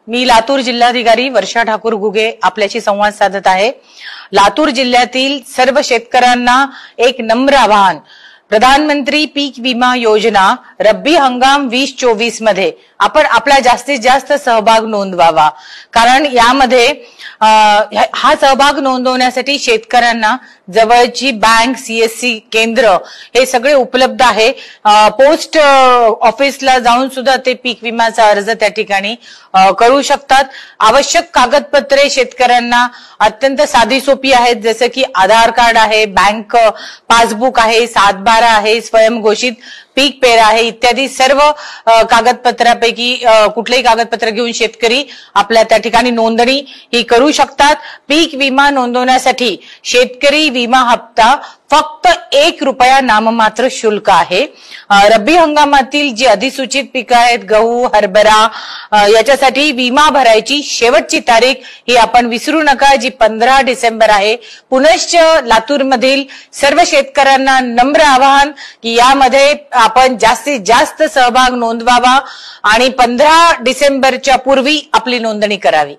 मी लातूर जिल्हाधिकारी वर्षा ठाकूर घुगे आपल्याशी संवाद साधत आहे। लातूर जिल्ह्यातील सर्व शेतकऱ्यांना एक नम्र आवाहन, प्रधानमंत्री पीक विमा योजना रब्बी हंगाम 2024 मध्ये आपण आपला जास्तीत जास्त सहभाग नोंदवावा। कारण यामध्ये हा सहभाग नोंदवण्यासाठी शेतकऱ्यांना जवळची बँक, सीएससी केंद्र हे सगळे उपलब्ध आहे। पोस्ट ऑफिसला जाऊन सुद्धा ते पीक विम्याचा अर्ज त्या ठिकाणी करू शकतात। आवश्यक कागदपत्रे शेतकऱ्यांना अत्यंत साधी सोपी आहेत, जसे की आधार कार्ड आहे, बँक पासबुक आहे, 7/12 आहे, स्वयंघोषित पीक पेरा आहे, इत्यादी सर्व कागदपत्रापैकी कुठलेही कागदपत्र घेऊन शेतकरी आपल्या त्या ठिकाणी नोंदणी ही करू शकतात। पीक विमा नोंदवण्यासाठी शेतकरी विमा हप्ता फक्त ₹1 नाममात्र शुल्क आहे। रब्बी हंगामातील जी अधिसूचित पिकं आहेत, गहू, हरभरा, याच्यासाठी विमा भरायची शेवटची तारीख ही आपण विसरू नका, जी 15 डिसेंबर आहे। पुनश्च लातूरमधील सर्व शेतकऱ्यांना नम्र आवाहन की यामध्ये आपण जास्तीत जास्त सहभाग नोंदवावा आणि 15 डिसेंबरच्या पूर्वी आपली नोंदणी करावी।